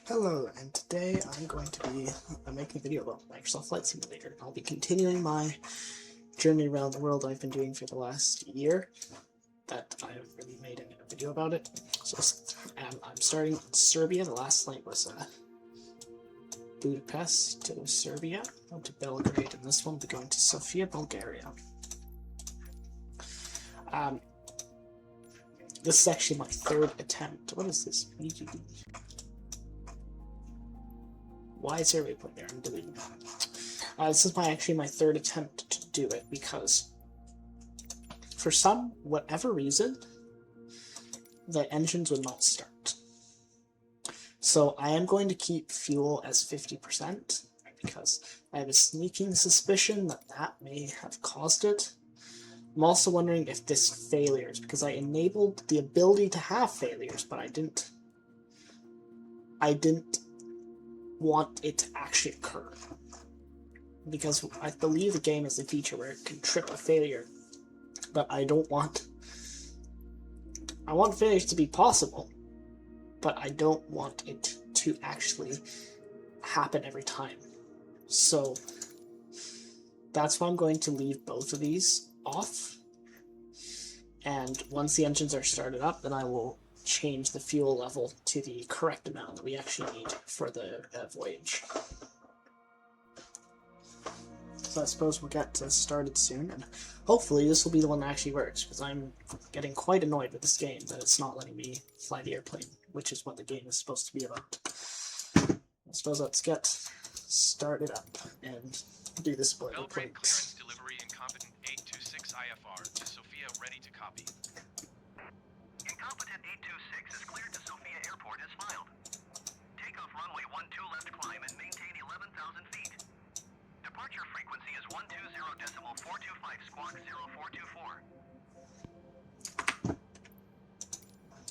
Hello, and today I'm going to be making a video about Microsoft Flight Simulator. I'll be continuing my journey around the world I've been doing for the last year that I haven't really made a video about it. So I'm starting in Serbia. The last flight was Budapest to Serbia, going to Belgrade, and this one will be going to Sofia, Bulgaria. This is actually my third attempt. What is this? Why is there a point there? I'm deleting it. This is actually my third attempt to do it because for whatever reason, the engines would not start. So I am going to keep fuel as 50% because I have a sneaking suspicion that that may have caused it. I'm also wondering if this failures because I enabled the ability to have failures, but I didn't want it to actually occur, because I believe the game has a feature where it can trip a failure, but I want failures to be possible, but I don't want it to actually happen every time. So that's why I'm going to leave both of these off, and once the engines are started up, then I will change the fuel level to the correct amount that we actually need for the voyage. So I suppose we'll get started soon, and hopefully this will be the one that actually works, because I'm getting quite annoyed with this game that it's not letting me fly the airplane, which is what the game is supposed to be about. I suppose let's get started up and do this boilerplate. Belgrade clearance delivery Incompetent 826 IFR to Sofia ready to copy. Incompetent 826 is cleared to Sofia Airport as filed. Takeoff runway 12 left climb and maintain 11,000 feet. Departure frequency is 120.425 squawk 0424.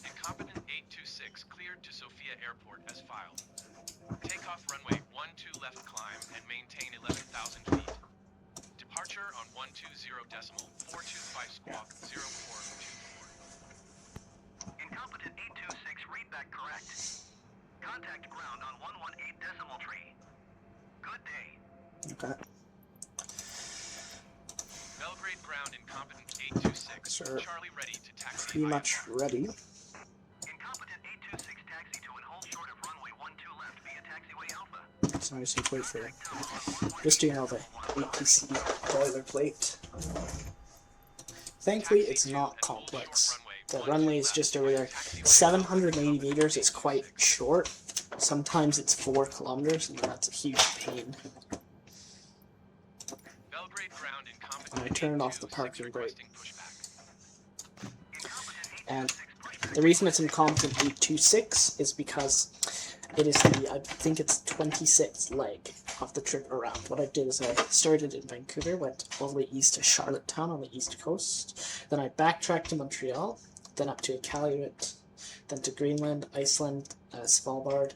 Incompetent 826 cleared to Sofia Airport as filed. Takeoff runway 12 left climb and maintain 11,000 feet. Departure on 120.425 squawk 0424. Incompetent 826, readback correct. Contact ground on 118 decimal tree. Good day. Okay. Belgrade ground Incompetent 826. Sir, Charlie ready to taxi. pretty much ready. Incompetent 826 taxi to and hold short of runway 12 left via taxiway Alpha. So I just need to wait for just do, you know, the APC boilerplate. Thankfully, it's not complex. The runway is just over there. 780 meters is quite short. Sometimes it's 4 kilometers, and that's a huge pain. Belgrade ground Incompetent. And I turned off the parking brake. requesting pushback. And the reason it's Incompetent 826 is because it is I think it's 26th leg of the trip around. What I did is I started in Vancouver, went all the way east to Charlottetown on the east coast, then I backtracked to Montreal, then up to Iqaluit, then to Greenland, Iceland, Svalbard,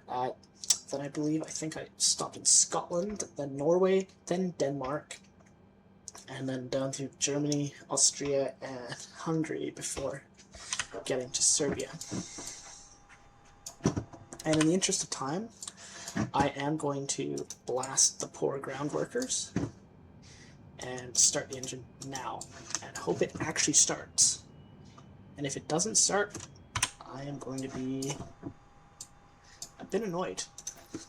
then I think I stopped in Scotland, then Norway, then Denmark, and then down through Germany, Austria, and Hungary before getting to Serbia. And in the interest of time, I am going to blast the poor ground workers and start the engine now and hope it actually starts. And if it doesn't start, I am going to be a bit annoyed.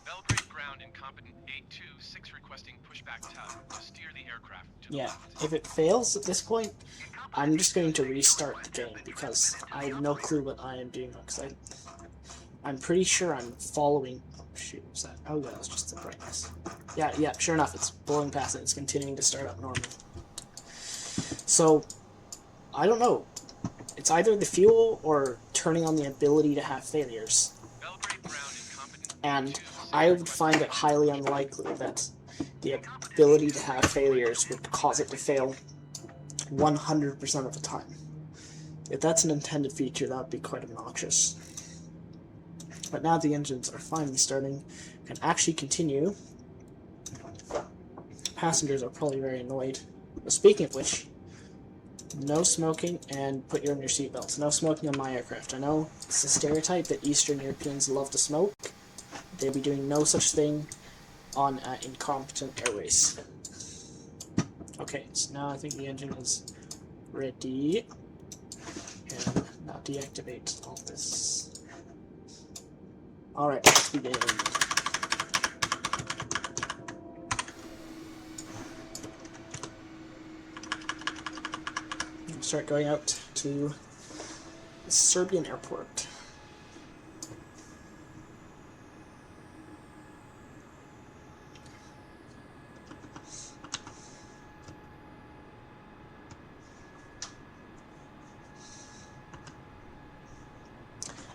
Belgrade ground Incompetent 826 requesting pushback tug to steer the aircraft to the left. If it fails at this point, I'm just going to restart the game because I have no clue what I am doing, because I'm pretty sure I'm following. Oh shoot, what's that? Oh yeah, that's just the brightness. Yeah, sure enough, it's blowing past it. It's continuing to start up normally. So, I don't know. It's either the fuel or turning on the ability to have failures. Belgrade ground Incompetent. And I would find it highly unlikely that the ability to have failures would cause it to fail 100% of the time. If that's an intended feature, that would be quite obnoxious. But now the engines are finally starting and actually continue. Passengers are probably very annoyed. But speaking of which, no smoking and put you on your seatbelts. No smoking on my aircraft. I know it's a stereotype that Eastern Europeans love to smoke, they'll be doing no such thing on Incompetent Airways. Okay, so now I think the engine is ready. And now deactivate all this. Alright, let's begin. Start going out to the Serbian airport.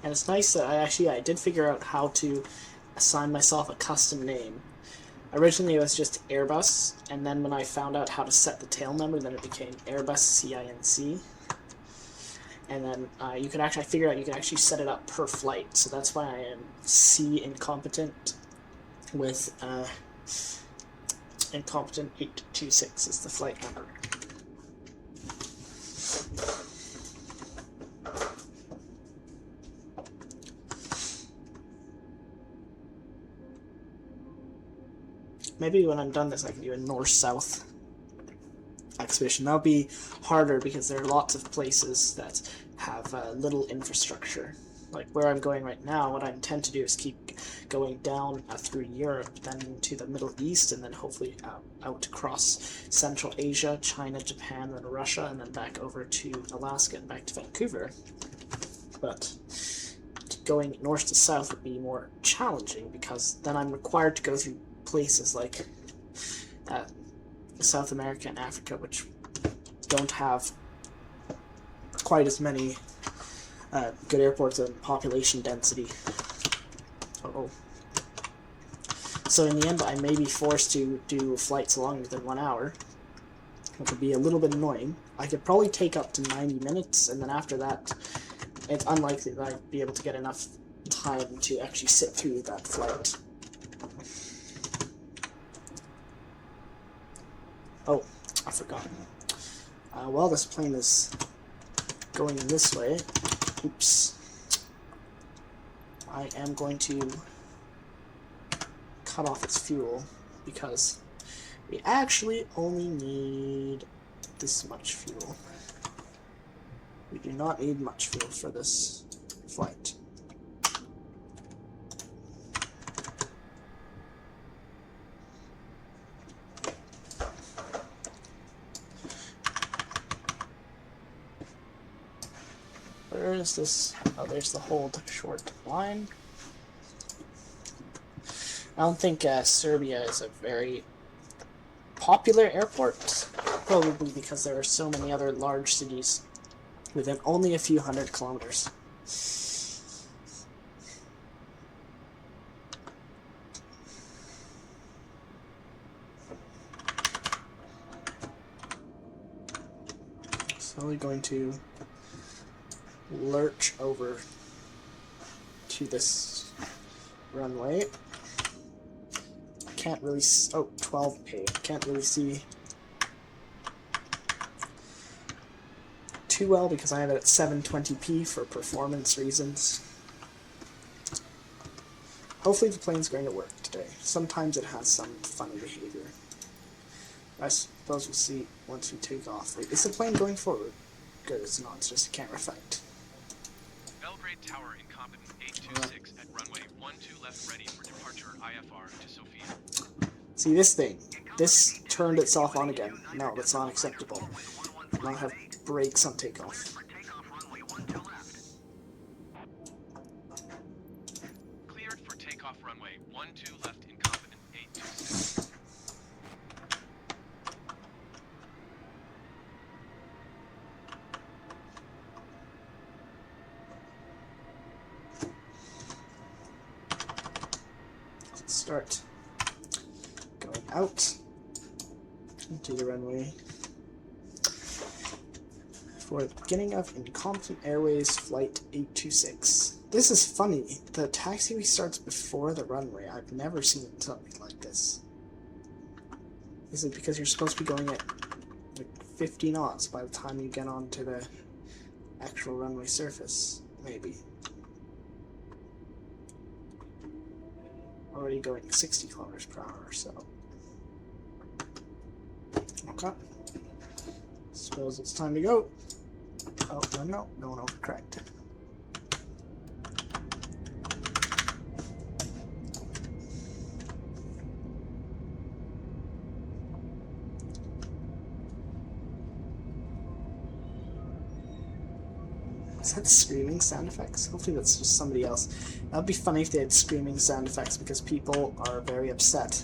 And it's nice that I did figure out how to assign myself a custom name. Originally it was just Airbus, and then when I found out how to set the tail number, then it became Airbus CINC. And then I figured out you can actually set it up per flight, so that's why I am C Incompetent with Incompetent 826 is the flight number. Maybe when I'm done this, I can do a north-south expedition. That'll be harder because there are lots of places that have little infrastructure. Like where I'm going right now, what I intend to do is keep going down through Europe, then to the Middle East, and then hopefully out across Central Asia, China, Japan, then Russia, and then back over to Alaska and back to Vancouver. But going north to south would be more challenging because then I'm required to go through places like South America and Africa, which don't have quite as many good airports and population density. So in the end, I may be forced to do flights longer than 1 hour, which would be a little bit annoying. I could probably take up to 90 minutes, and then after that, it's unlikely that I'd be able to get enough time to actually sit through that flight. Oh, I forgot. While this plane is going this way, oops, I am going to cut off its fuel because we actually only need this much fuel. We do not need much fuel for this flight. Where is this? Oh, there's the hold short line. I don't think Serbia is a very popular airport, probably because there are so many other large cities within only a few hundred kilometers. Slowly going to lurch over to this runway. Can't really oh, 12p. Can't really see too well because I have it at 720p for performance reasons. Hopefully the plane's going to work today. Sometimes it has some funny behavior. I suppose we'll see once we take off. Is the plane going forward? Good, it's not. It's just a camera effect. Belgrade Tower Incompetent 826 at runway 12 left ready for departure IFR to Sofia. See this thing? This turned itself on again. No, that's not acceptable. Do not have brakes on takeoff. Cleared for takeoff runway 12 left Incompetent 826. Start going out into the runway for the beginning of Incompetent Airways Flight 826. This is funny. The taxiway starts before the runway. I've never seen something like this. Is it because you're supposed to be going at like 50 knots by the time you get onto the actual runway surface? Maybe. already going 60 kilometers per hour, so. Okay. Suppose it's time to go. Oh, no one overcorrected. Is that screaming sound effects? Hopefully that's just somebody else. That'd be funny if they had screaming sound effects because people are very upset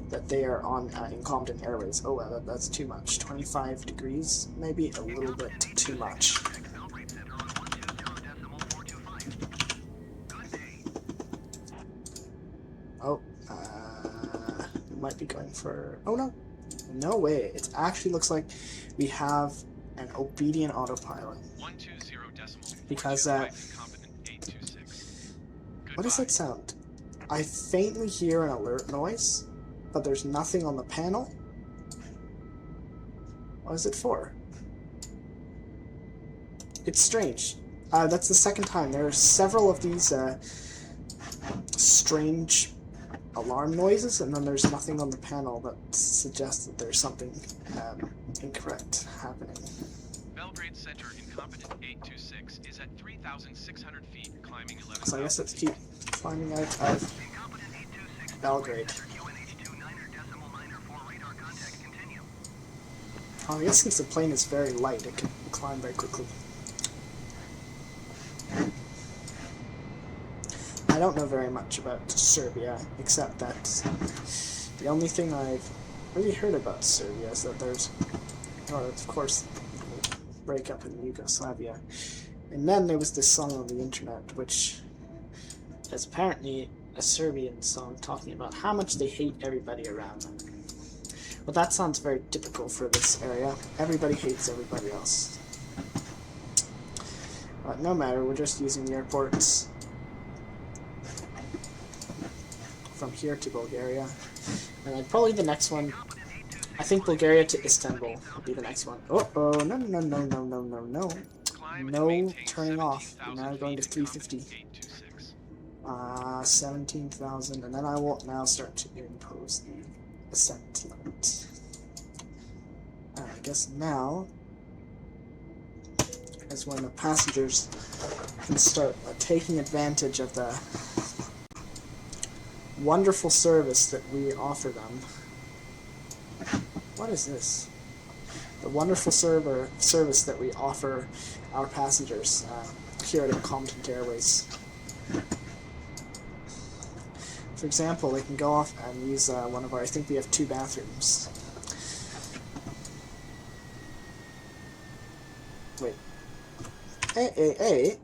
that they are on Incompetent Airways. Oh, well, that's too much. 25 degrees, maybe a little bit too much. Oh, we might be going for... Oh, no. No way. It actually looks like we have an obedient autopilot. 120.425 Because, Incompetent 826. what does that sound? I faintly hear an alert noise, but there's nothing on the panel. What is it for? It's strange. That's the second time. There are several of these strange alarm noises, and then there's nothing on the panel that suggests that there's something incorrect happening. Belgrade Center Incompetent 826 is at 3,600 feet, climbing 11,000 So I guess let's keep climbing out of Belgrade. Oh, I guess since the plane is very light, it can climb very quickly. I don't know very much about Serbia, except that the only thing I've really heard about Serbia is that there's, or of course, the breakup in Yugoslavia. And then there was this song on the internet, which is apparently a Serbian song talking about how much they hate everybody around them. Well, that sounds very typical for this area. Everybody hates everybody else. But no matter, we're just using the airports from here to Bulgaria. And then probably the next one, I think Bulgaria to Istanbul would be the next one. Oh, no. No turning off. We're now going to 350. 17,000, and then I will now start to impose the ascent limit. And I guess now is when the passengers can start taking advantage of the wonderful service that we offer them. What is this? The wonderful service that we offer our passengers here at Incompetent Airways. For example, they can go off and use one of our, I think we have 2 bathrooms. Wait. Hey.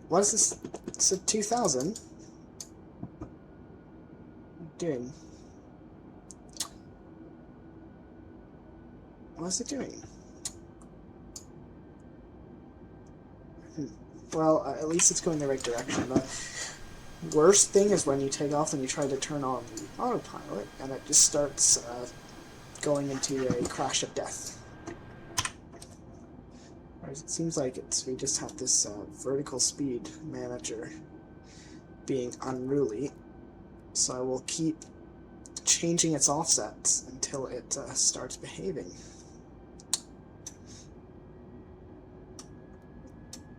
What is this? It's a 2000? What are you doing? What is it doing? Well, at least it's going the right direction. The worst thing is when you take off and you try to turn on the autopilot, and it just starts going into a crash of death. Whereas it seems like we just have this vertical speed manager being unruly, so I will keep changing its offsets until it starts behaving.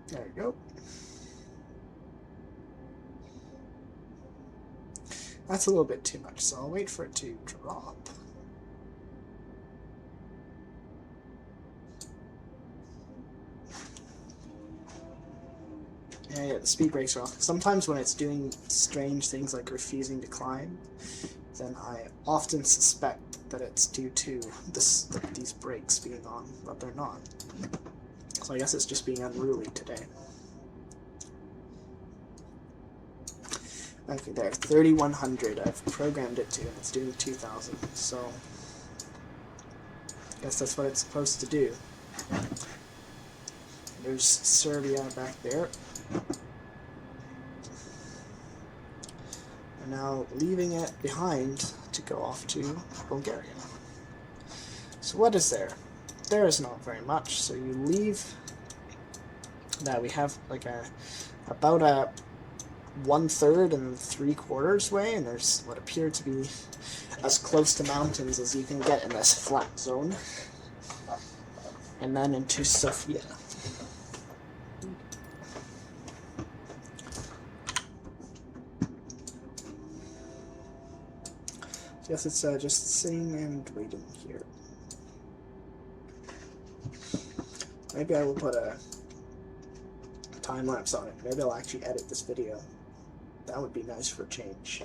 There you go. That's a little bit too much, so I'll wait for it to drop. Yeah, the speed brakes are off. Sometimes when it's doing strange things like refusing to climb, then I often suspect that it's due to these brakes being on, but they're not. So I guess it's just being unruly today. Okay, there, 3100 I've programmed it to, and it's doing 2000, so I guess that's what it's supposed to do. There's Serbia back there. We're now leaving it behind to go off to Bulgaria. So what is there? There is not very much, so you leave. Now we have like about a 1/3 and 3/4 way, and there's what appear to be as close to mountains as you can get in this flat zone. And then into Sofia. I guess it's just sitting and waiting here. Maybe I will put a time lapse on it. Maybe I'll actually edit this video. That would be nice for a change.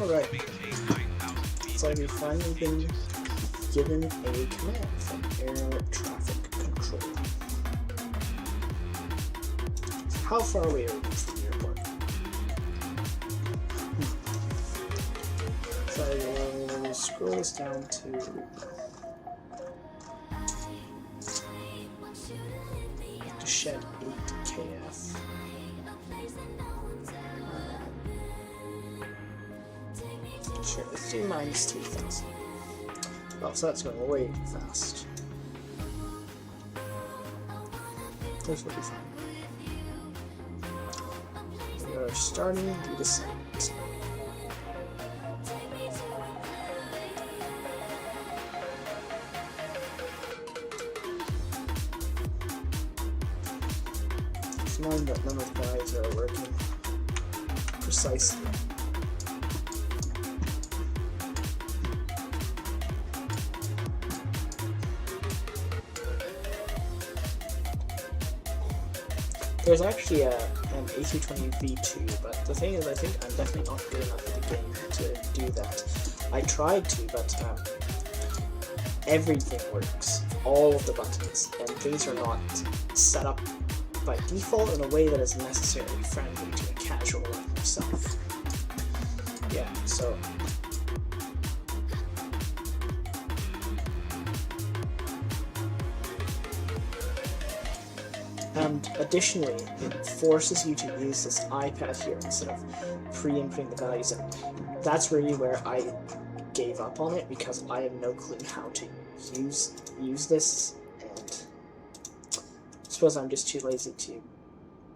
Alright, so we've finally been given a command from air traffic control. So how far away are we from the airport? So I will scroll this down to shed 8 kf. Sure, let's do minus 2,000. Oh, so that's going way too fast. This will be fine. We are starting the descent. It's mind that none of the guys are working precisely. There's actually an A320 V2, but the thing is I think I'm definitely not good enough at the game to do that. I tried to, but everything works. All of the buttons, and things are not set up by default in a way that is necessarily friendly to a casual like myself. Yeah, so... And additionally, it forces you to use this iPad here instead of pre-inputting the values, and that's really where I gave up on it because I have no clue how to use this, and I suppose I'm just too lazy to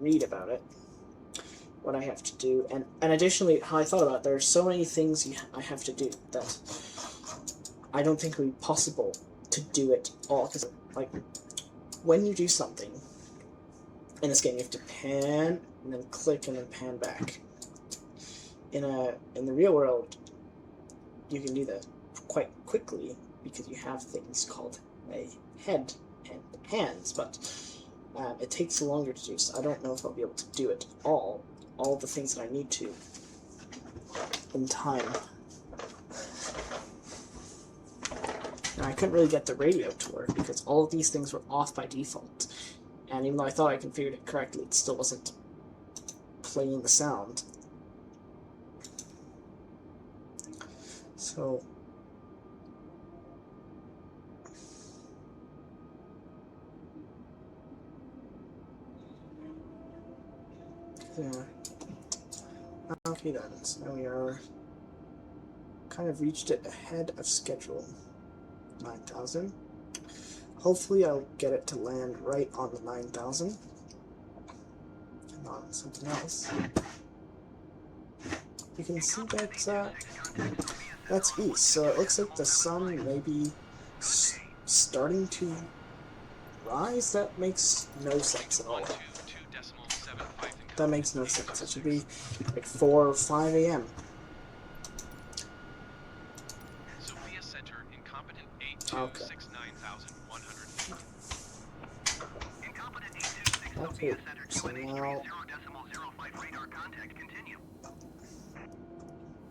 read about it, what I have to do. And additionally, how I thought about it, there are so many things I have to do that I don't think it would be possible to do it all, because like when you do something in this game, you have to pan and then click and then pan back. In the real world, you can do that quite quickly because you have things called a head and hands, but it takes longer to do, so I don't know if I'll be able to do it all the things that I need to in time. And I couldn't really get the radio to work because all of these things were off by default. And even though I thought I configured it correctly, it still wasn't playing the sound. So Yeah. Okay then, so now we are kind of reached it ahead of schedule. 9,000. Hopefully I'll get it to land right on the 9,000 and not on something else. You can see that's east, so it looks like the sun may be starting to rise. That makes no sense at all. That makes no sense. It should be like 4 or 5 a.m. Sofia Center, Incompetent Okay. 8269,100 feet. Incompetent 826 Okay, Sofia Center, so QNH now 30.05 radar contact continue.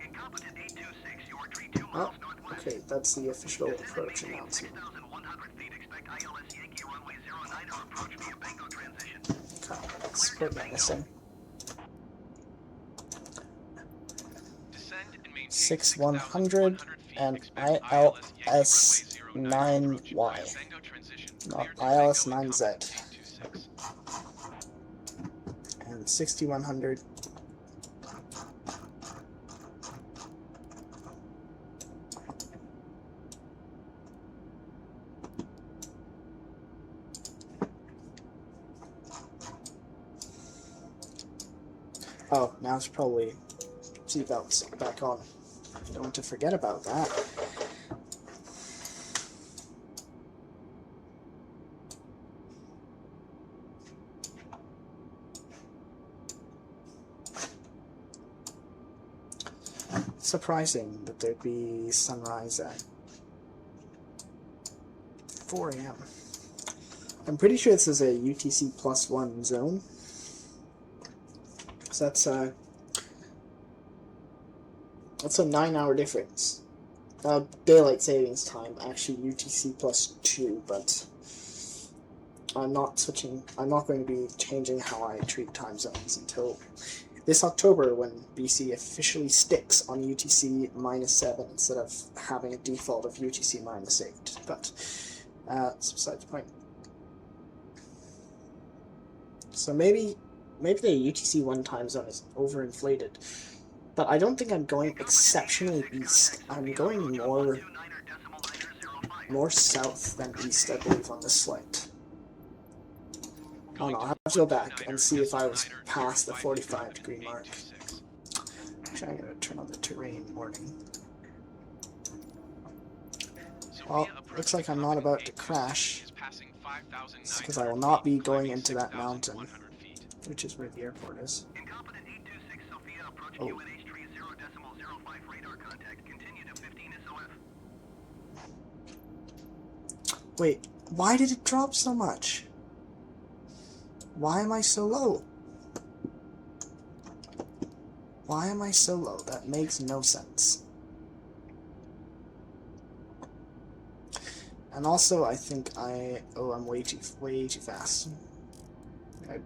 Incompetent 826, your tree 2 miles northwest. okay, that's the official approach Maintain announcement. 6,100 feet. Expect ILS Yankee runway 09 or approach via Bango transition. Okay, let's put this in. Descend and maintain 6100 feet. and Expect ILS Yankee runway 09 or approach 9Y, via Bango transition. not Clear to ILS Bango 9Z, Incompetent 826. and 6100. Oh, now it's probably seatbelts back on. Don't want to forget about that. Surprising that there'd be sunrise at 4 a.m. I'm pretty sure this is a UTC +1 zone. So that's a 9-hour difference. Daylight savings time, actually UTC +2, but I'm not going to be changing how I treat time zones until this October, when BC officially sticks on UTC -7 instead of having a default of UTC -8. But it's besides the point. So maybe the UTC 1 time zone is overinflated, but I don't think I'm going exceptionally east. I'm going more south than east, I believe, on this flight. Oh no, I'll have to go back and see if I was past the 45-degree mark. Actually, I'm going to turn on the terrain warning. Well, looks like I'm not about to crash, because I will not be going into that mountain, which is where the airport is. Incompetent 826 Sofia, approach Oh. QNH tree 0.05 radar contact. Continue to 15 SOF. Wait, why did it drop so much? Why am I so low? Why am I so low? That makes no sense. And also, I think I'm way too fast. I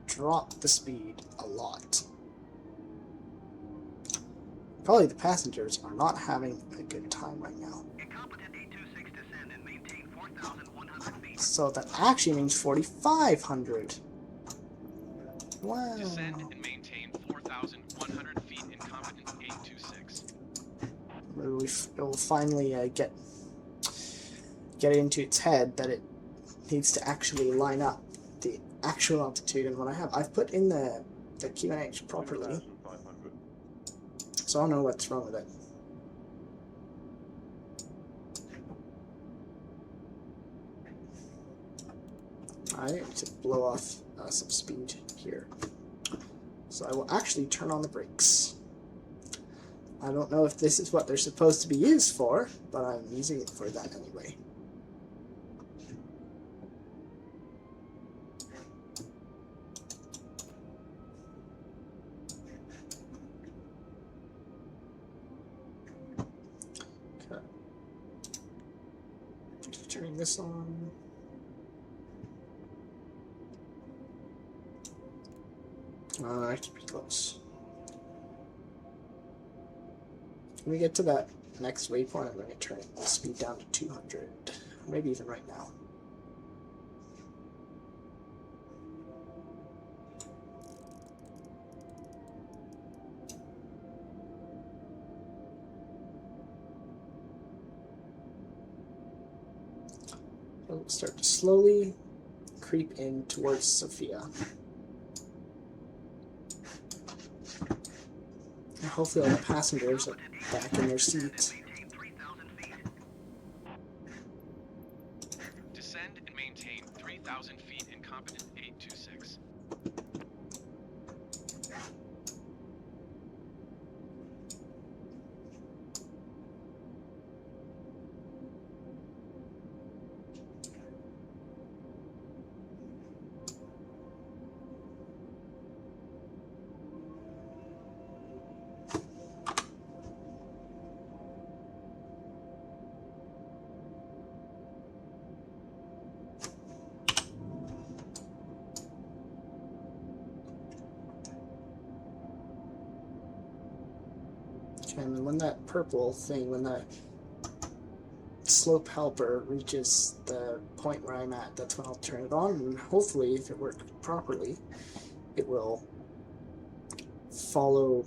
dropped the speed a lot. Probably the passengers are not having a good time right now. Incompetent 826 descend and maintain 4,100 feet. So that actually means 4,500. Wow. Descend and maintain 4,100 feet. Incompetent 826. It will finally get into its head that it needs to actually line up the actual altitude and what I have. I've put in the QNH properly, so I don't know what's wrong with it. I need to blow off some speed here. So I will actually turn on the brakes. I don't know if this is what they're supposed to be used for, but I'm using it for that anyway. Okay. Turning this on. I should be close. When we get to that next waypoint, I'm going to turn the speed down to 200, maybe even right now. We'll start to slowly creep in towards Sofia. And hopefully all the passengers are back in their seats. Maintain 3,000 feet. Descend and maintain 3,000 feet. Incompetent 826. And when that purple thing, when that slope helper reaches the point where I'm at, that's when I'll turn it on, and hopefully, if it worked properly, it will follow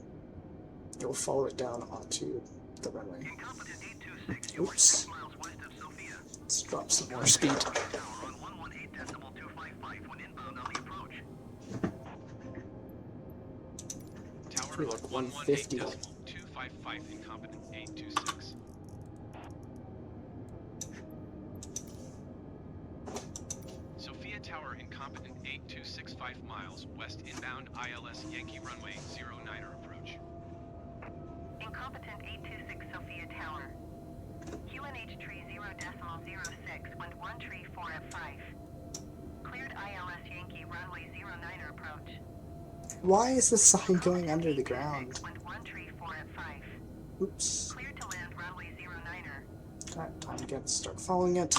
it down onto the runway. Incompetent 826, you are Oops. 6 miles west of Sofia. Let's drop some more speed. Tower on 118.255 when inbound on the approach. Tower Pretty on like 150. 118.255. Incompetent 826. Sofia Tower incompetent 8265 miles west inbound ILS Yankee runway 09er approach. Incompetent 826 Sofia Tower. QNH tree 0.06, wind 1 tree 4 at 5. Cleared ILS Yankee runway 09er approach. Why is the sign going under the ground? Wind 1 tree 4 at 5. Oops. Cleared to land runway 09er. Alright, time to start following it.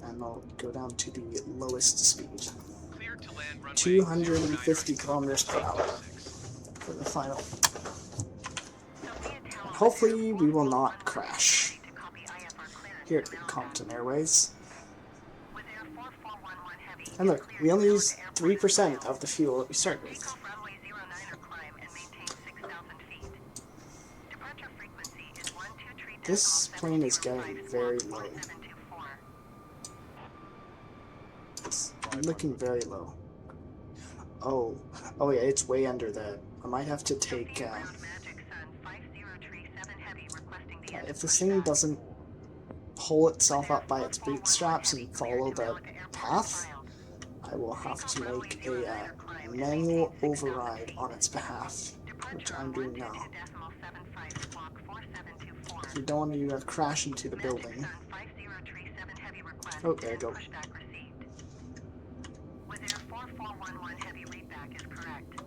And I'll go down to the lowest speed. Cleared to land runway 250 09er, kilometers per hour 826. for the final. Sofia Tower. Hopefully we will not crash Ready to copy IFR clearance here to at Malta. Incompetent Airways. With Air 4411 heavy. And look, cleared we only to use airport 3% of the fuel that we start with. Takeoff runway 09er climb and maintain 6,000 feet. Departure frequency is 123. This plane is getting very low. 1724. It's looking very low. Oh yeah, it's way under that. I might have to take, Ground Magic Sun 5037 heavy requesting the if this thing doesn't pull itself up by its bootstraps and follow the path, I will have to make a manual override on its behalf, which I'm doing now. We don't want you to crash into the building. Oh, there you go. With Air 4411 heavy readback is correct.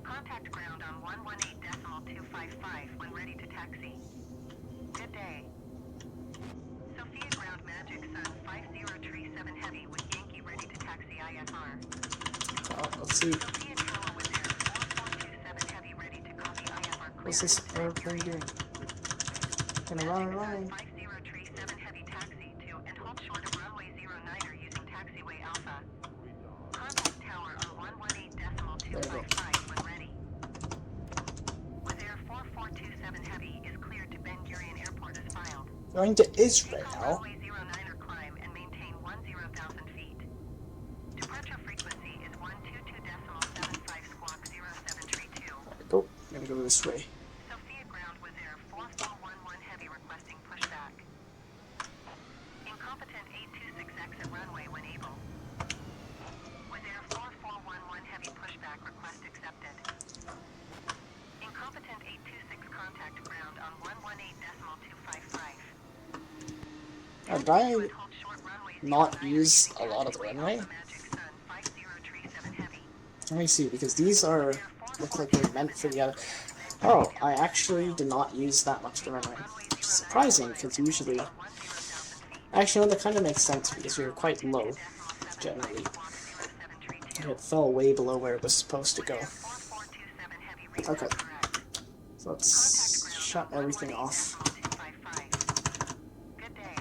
Contact ground on 118.255 when ready to taxi. Good day. Sofia Ground Magic Sun 5037 heavy with Yankee ready to taxi IFR. Let's see. Sofia Tower with Air 4427 heavy ready to copy IFR What's this airplane doing? Gonna run around. 5037 heavy taxi to and hold short of runway 09er using taxiway Alpha. Contact tower on 118.255 when ready. With Air 4427 heavy is cleared to Ben Gurion Airport as filed. Going to Takeoff Israel. runway 09er climb and maintain 10,000 feet. Departure frequency is 122.75 squawk 0732. Oh, I'm gonna go this way. Sofia ground with Air 4411 heavy requesting pushback. Incompetent 826 exit runway when able. With Air 4411 heavy pushback request accepted. Incompetent 826 contact ground on 118.255. Did I not use a lot of the runway? Magic Sun 5037 heavy. Let me see, because these are look like they're meant for the other. Oh, I actually did not use that much of the runway. Which is surprising, because usually... Actually, no, that kind of makes sense, because we were quite low, generally. It fell way below where it was supposed to go. Okay. So let's shut everything off. Good day.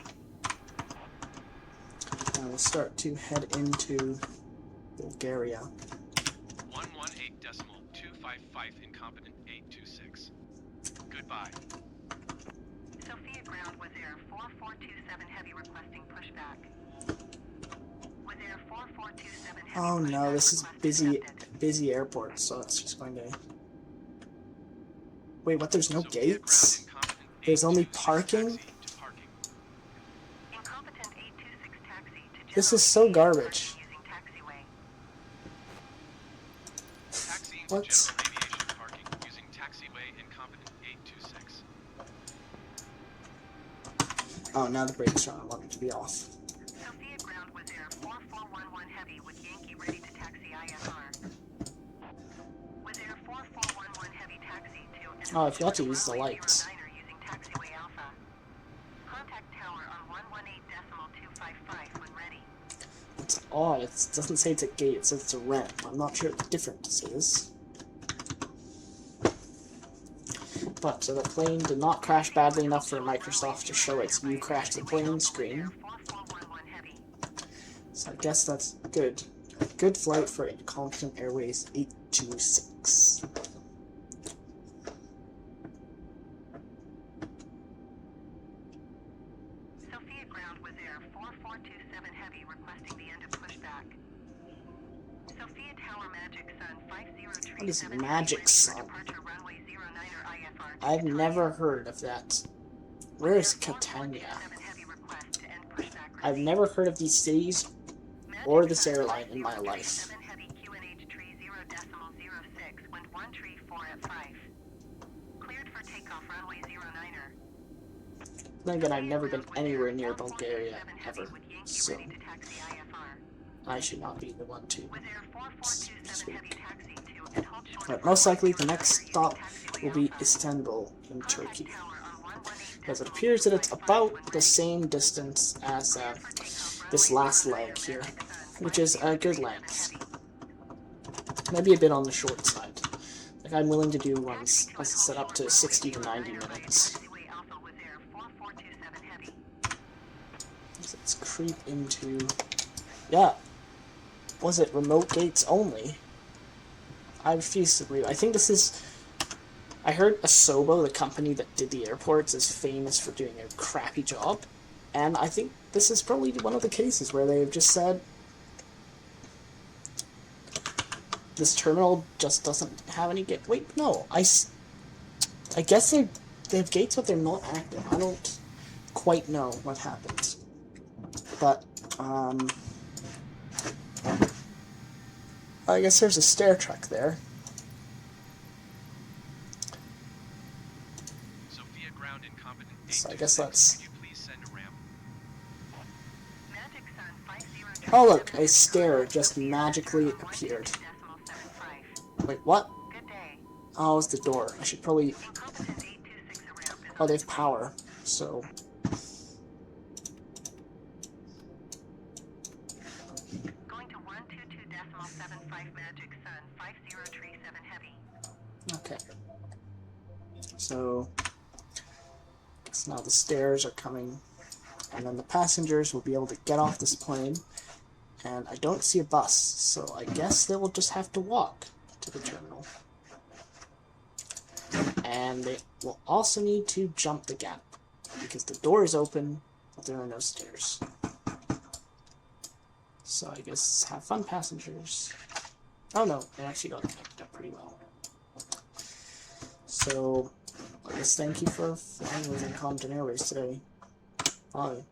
And we'll start to head into Bulgaria. 118.255 incompetent 826. Goodbye. Sofia ground with Air 4427 heavy requesting pushback. 4427 heavy Oh no, pushback this is request busy, accepted. busy airport, so it's just going to... Wait, what? There's no Sofia gates? ground incompetent There's only 826 parking? taxi to parking. Incompetent 826 taxi to This general is so aviation garbage. parking using taxiway. Taxiing to What? general aviation parking using taxiway incompetent 826. Oh, now the brakes are on. I want them to be off. Sofia ground was Air 4411 heavy with Yankee ready to taxi ISR. Was Air 4411 heavy taxi to Oh, I forgot to use the lights. using taxiway Alpha. Contact tower on 118.255 when ready. It's odd. It doesn't say it's a gate, it says it's a ramp. I'm not sure what the difference is. But so the plane did not crash badly enough for Microsoft to show its "you crashed the plane" screen. 4411 heavy. So I guess that's good. A good flight for Incompetent Airways 826. Sofia ground was Air 4427 heavy requesting the end of pushback. Sofia Tower Magic Sun 5037 What is heavy Magic ready for Sun? departure runway 09er IFR. I've never heard of that. Where is Catania? I've never heard of these cities or this airline in my life. Then again, I've never been anywhere near Bulgaria, ever, so I should not be the one to speak. But most likely the next stop will be Istanbul in Turkey, because it appears that it's about the same distance as this last leg here, which is a good length. Maybe a bit on the short side. Like, I'm willing to do ones, as I said, up to 60 to 90 minutes. Let's creep into... Yeah. Was it remote gates only? I refuse to believe. I think this is... I heard Asobo, the company that did the airports, is famous for doing a crappy job. And I think this is probably one of the cases where they've just said, this terminal just doesn't have any gate. Wait, no. I guess they have gates, but they're not active. I don't quite know what happened. But, I guess there's a stair truck there. Sofia ground incompetent 826. So I guess that's... Could you please send a ramp? Oh look, a stair just magically appeared. Wait, what? Oh, it's the door. I should probably... Oh, they have power, so... Going to 122.75 Magic Sun 5037 heavy. Okay. So... now the stairs are coming, and then the passengers will be able to get off this plane, and I don't see a bus, so I guess they will just have to walk to the terminal. And they will also need to jump the gap, because the door is open, but there are no stairs. So I guess have fun, passengers. Oh no, they actually got connected up pretty well. So... I guess thank you for flying with Incompetent Airways today. Bye.